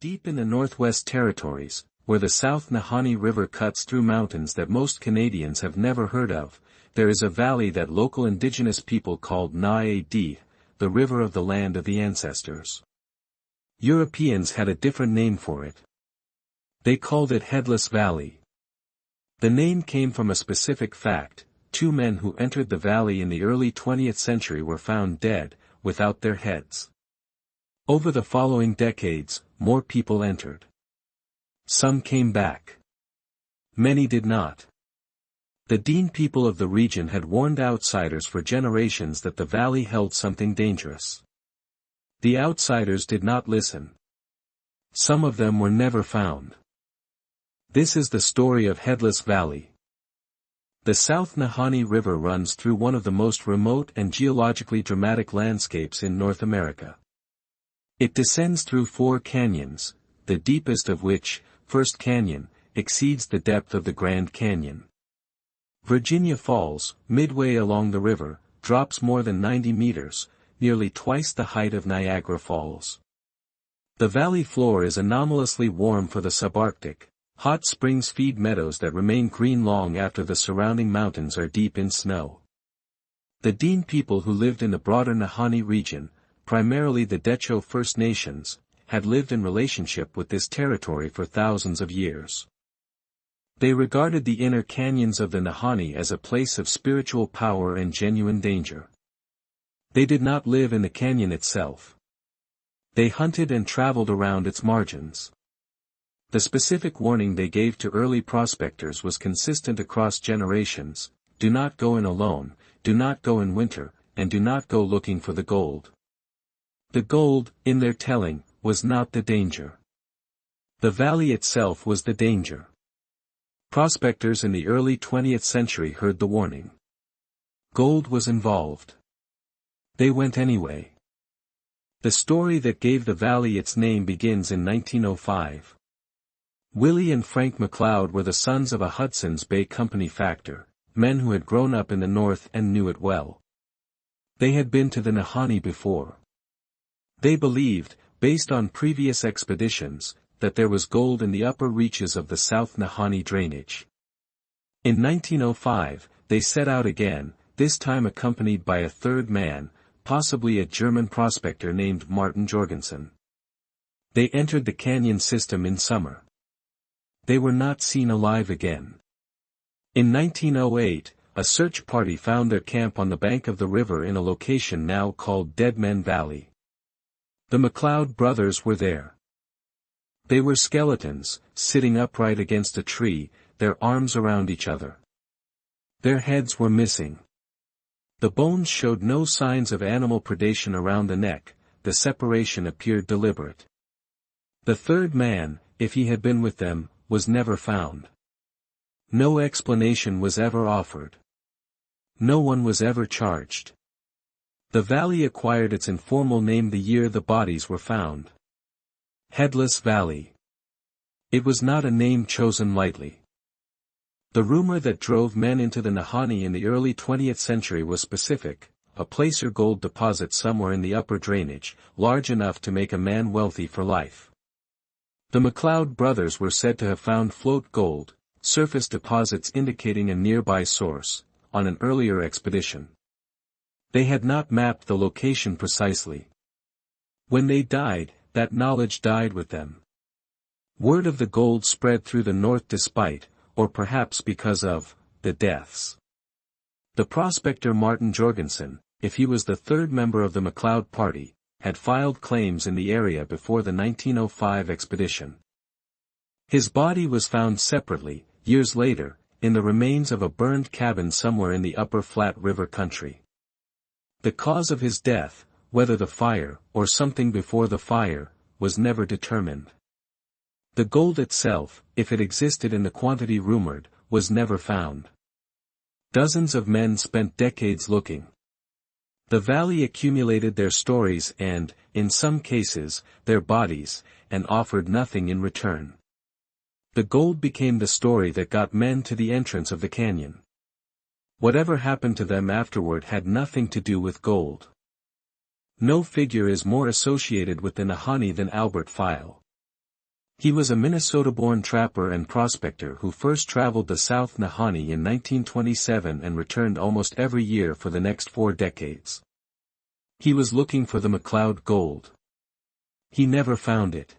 Deep in the Northwest Territories, where the South Nahanni River cuts through mountains that most Canadians have never heard of, there is a valley that local indigenous people called McLeod, the river of the land of the ancestors. Europeans had a different name for it. They called it Headless Valley. The name came from a specific fact: two men who entered the valley in the early 20th century were found dead, without their heads. Over the following decades, more people entered. Some came back. Many did not. The Dean people of the region had warned outsiders for generations that the valley held something dangerous. The outsiders did not listen. Some of them were never found. This is the story of Headless Valley. The South Nahanni River runs through one of the most remote and geologically dramatic landscapes in North America. It descends through 4 canyons, the deepest of which, First Canyon, exceeds the depth of the Grand Canyon. Virginia Falls, midway along the river, drops more than 90 meters, nearly twice the height of Niagara Falls. The valley floor is anomalously warm for the subarctic. Hot springs feed meadows that remain green long after the surrounding mountains are deep in snow. The Dean people who lived in the broader Nahanni region, primarily the Decho First Nations, had lived in relationship with this territory for thousands of years. They regarded the inner canyons of the Nahanni as a place of spiritual power and genuine danger. They did not live in the canyon itself. They hunted and traveled around its margins. The specific warning they gave to early prospectors was consistent across generations: do not go in alone, do not go in winter, and do not go looking for the gold. The gold, in their telling, was not the danger. The valley itself was the danger. Prospectors in the early 20th century heard the warning. Gold was involved. They went anyway. The story that gave the valley its name begins in 1905. Willie and Frank McLeod were the sons of a Hudson's Bay Company factor, men who had grown up in the north and knew it well. They had been to the Nahanni before. They believed, based on previous expeditions, that there was gold in the upper reaches of the South Nahanni drainage. In 1905, they set out again, this time accompanied by a third man, possibly a German prospector named Martin Jorgensen. They entered the canyon system in summer. They were not seen alive again. In 1908, a search party found their camp on the bank of the river in a location now called Dead Men Valley. The McLeod brothers were there. They were skeletons, sitting upright against a tree, their arms around each other. Their heads were missing. The bones showed no signs of animal predation around the neck. The separation appeared deliberate. The third man, if he had been with them, was never found. No explanation was ever offered. No one was ever charged. The valley acquired its informal name the year the bodies were found. Headless Valley. It was not a name chosen lightly. The rumor that drove men into the Nahanni in the early 20th century was specific: a placer gold deposit somewhere in the upper drainage, large enough to make a man wealthy for life. The McLeod brothers were said to have found float gold, surface deposits indicating a nearby source, on an earlier expedition. They had not mapped the location precisely. When they died, that knowledge died with them. Word of the gold spread through the north despite, or perhaps because of, the deaths. The prospector Martin Jorgensen, if he was the third member of the McLeod party, had filed claims in the area before the 1905 expedition. His body was found separately, years later, in the remains of a burned cabin somewhere in the upper Flat River country. The cause of his death, whether the fire, or something before the fire, was never determined. The gold itself, if it existed in the quantity rumored, was never found. Dozens of men spent decades looking. The valley accumulated their stories and, in some cases, their bodies, and offered nothing in return. The gold became the story that got men to the entrance of the canyon. Whatever happened to them afterward had nothing to do with gold. No figure is more associated with the Nahanni than Albert File. He was a Minnesota-born trapper and prospector who first traveled the South Nahanni in 1927 and returned almost every year for the next 4 decades. He was looking for the McLeod gold. He never found it.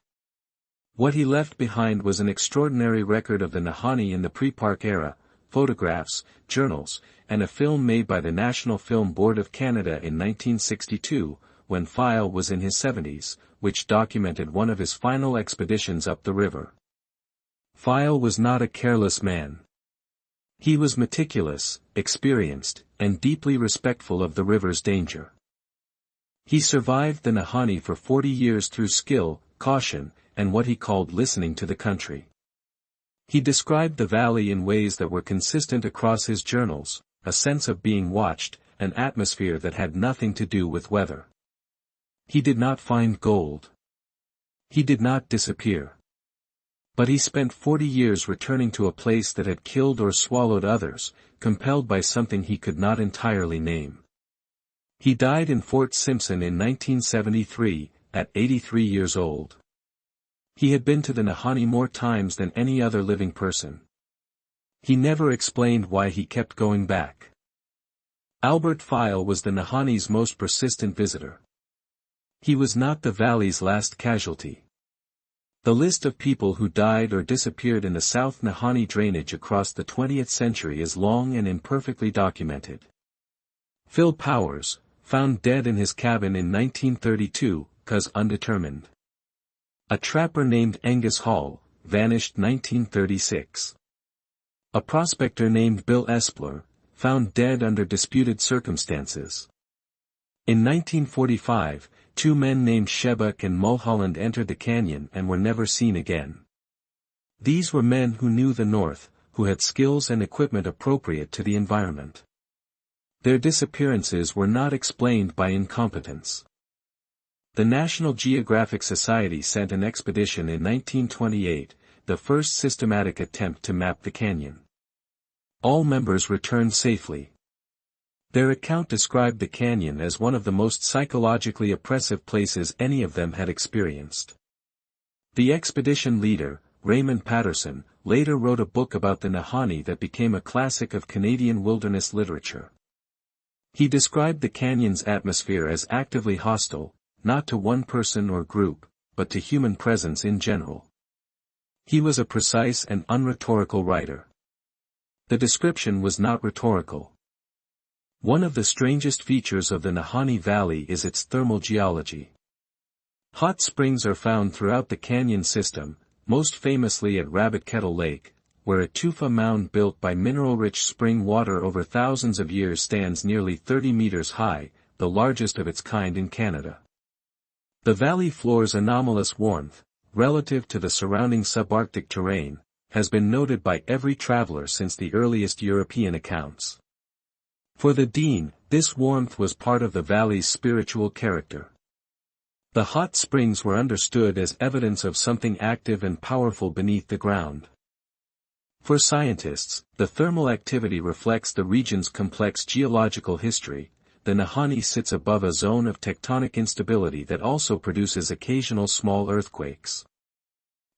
What he left behind was an extraordinary record of the Nahanni in the pre-park era, photographs, journals, and a film made by the National Film Board of Canada in 1962, when File was in his 70s, which documented one of his final expeditions up the river. File was not a careless man. He was meticulous, experienced, and deeply respectful of the river's danger. He survived the Nahanni for 40 years through skill, caution, and what he called listening to the country. He described the valley in ways that were consistent across his journals, a sense of being watched, an atmosphere that had nothing to do with weather. He did not find gold. He did not disappear. But he spent 40 years returning to a place that had killed or swallowed others, compelled by something he could not entirely name. He died in Fort Simpson in 1973, at 83 years old. He had been to the Nahanni more times than any other living person. He never explained why he kept going back. Albert File was the Nahanni's most persistent visitor. He was not the valley's last casualty. The list of people who died or disappeared in the South Nahanni drainage across the 20th century is long and imperfectly documented. Phil Powers, found dead in his cabin in 1932, cause undetermined. A trapper named Angus Hall, vanished 1936. A prospector named Bill Espler, found dead under disputed circumstances. In 1945, 2 men named Shebuk and Mulholland entered the canyon and were never seen again. These were men who knew the North, who had skills and equipment appropriate to the environment. Their disappearances were not explained by incompetence. The National Geographic Society sent an expedition in 1928, the first systematic attempt to map the canyon. All members returned safely. Their account described the canyon as one of the most psychologically oppressive places any of them had experienced. The expedition leader, Raymond Patterson, later wrote a book about the Nahanni that became a classic of Canadian wilderness literature. He described the canyon's atmosphere as actively hostile, not to one person or group, but to human presence in general. He was a precise and unrhetorical writer. The description was not rhetorical. One of the strangest features of the Nahanni Valley is its thermal geology. Hot springs are found throughout the canyon system, most famously at Rabbit Kettle Lake, where a tufa mound built by mineral-rich spring water over thousands of years stands nearly 30 meters high, the largest of its kind in Canada. The valley floor's anomalous warmth, relative to the surrounding subarctic terrain, has been noted by every traveler since the earliest European accounts. For the Dean, this warmth was part of the valley's spiritual character. The hot springs were understood as evidence of something active and powerful beneath the ground. For scientists, the thermal activity reflects the region's complex geological history. The Nahanni sits above a zone of tectonic instability that also produces occasional small earthquakes.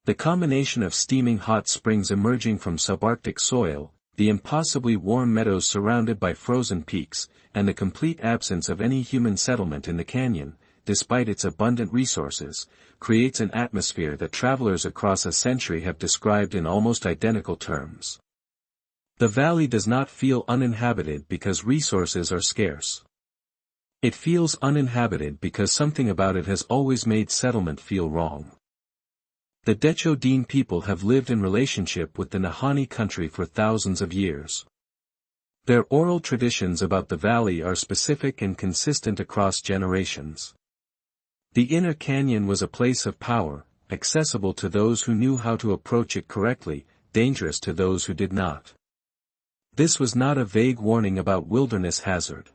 The combination of steaming hot springs emerging from subarctic soil, the impossibly warm meadows surrounded by frozen peaks, and the complete absence of any human settlement in the canyon, despite its abundant resources, creates an atmosphere that travelers across a century have described in almost identical terms. The valley does not feel uninhabited because resources are scarce. It feels uninhabited because something about it has always made settlement feel wrong. The Decho-Dean people have lived in relationship with the Nahanni country for thousands of years. Their oral traditions about the valley are specific and consistent across generations. The inner canyon was a place of power, accessible to those who knew how to approach it correctly, dangerous to those who did not. This was not a vague warning about wilderness hazard.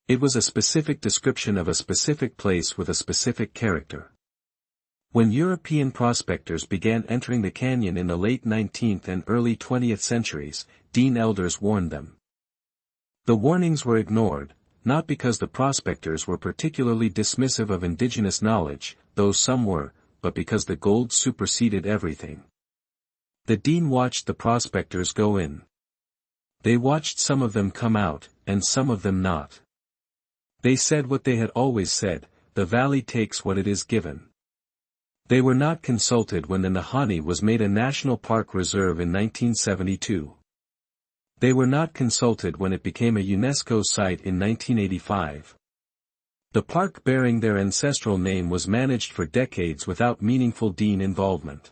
It was a specific description of a specific place with a specific character. When European prospectors began entering the canyon in the late 19th and early 20th centuries, Dean elders warned them. The warnings were ignored, not because the prospectors were particularly dismissive of indigenous knowledge, though some were, but because the gold superseded everything. The Dean watched the prospectors go in. They watched some of them come out, and some of them not. They said what they had always said, the valley takes what it is given. They were not consulted when the Nahanni was made a national park reserve in 1972. They were not consulted when it became a UNESCO site in 1985. The park bearing their ancestral name was managed for decades without meaningful Dean involvement.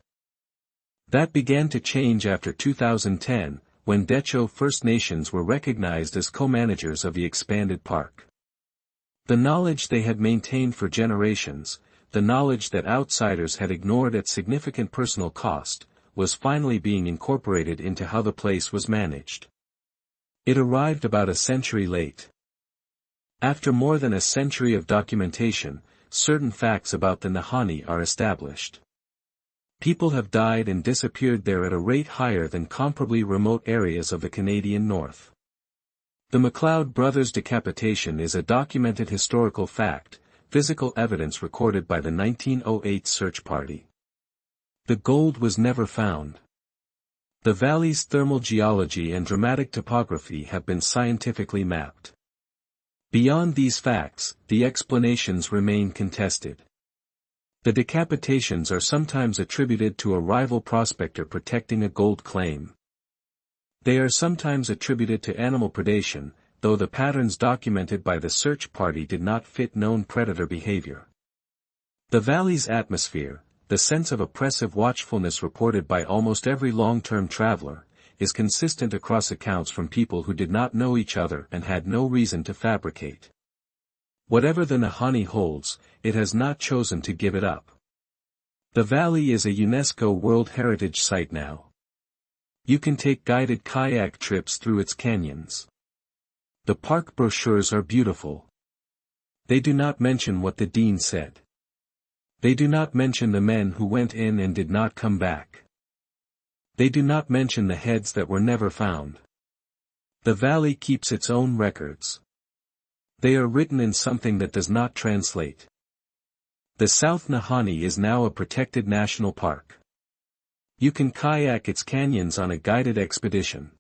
That began to change after 2010, when Decho First Nations were recognized as co-managers of the expanded park. The knowledge they had maintained for generations, the knowledge that outsiders had ignored at significant personal cost, was finally being incorporated into how the place was managed. It arrived about a century late. After more than a century of documentation, certain facts about the Nahanni are established. People have died and disappeared there at a rate higher than comparably remote areas of the Canadian North. The McLeod brothers' decapitation is a documented historical fact, physical evidence recorded by the 1908 search party. The gold was never found. The valley's thermal geology and dramatic topography have been scientifically mapped. Beyond these facts, the explanations remain contested. The decapitations are sometimes attributed to a rival prospector protecting a gold claim. They are sometimes attributed to animal predation, though the patterns documented by the search party did not fit known predator behavior. The valley's atmosphere, the sense of oppressive watchfulness reported by almost every long-term traveler, is consistent across accounts from people who did not know each other and had no reason to fabricate. Whatever the Nahanni holds, it has not chosen to give it up. The valley is a UNESCO World Heritage Site now. You can take guided kayak trips through its canyons. The park brochures are beautiful. They do not mention what the Dean said. They do not mention the men who went in and did not come back. They do not mention the heads that were never found. The valley keeps its own records. They are written in something that does not translate. The South Nahanni is now a protected national park. You can kayak its canyons on a guided expedition.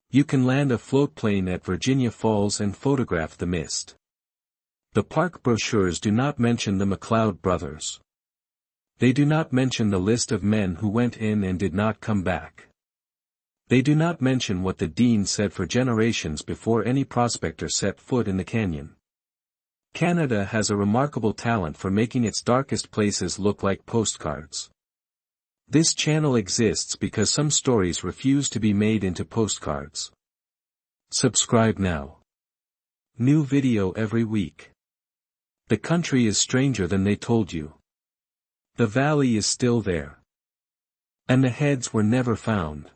You can land a floatplane at Virginia Falls and photograph the mist. The park brochures do not mention the McLeod brothers. They do not mention the list of men who went in and did not come back. They do not mention what the Dean said for generations before any prospector set foot in the canyon. Canada has a remarkable talent for making its darkest places look like postcards. This channel exists because some stories refuse to be made into postcards. Subscribe now. New video every week. The country is stranger than they told you. The valley is still there. And the heads were never found.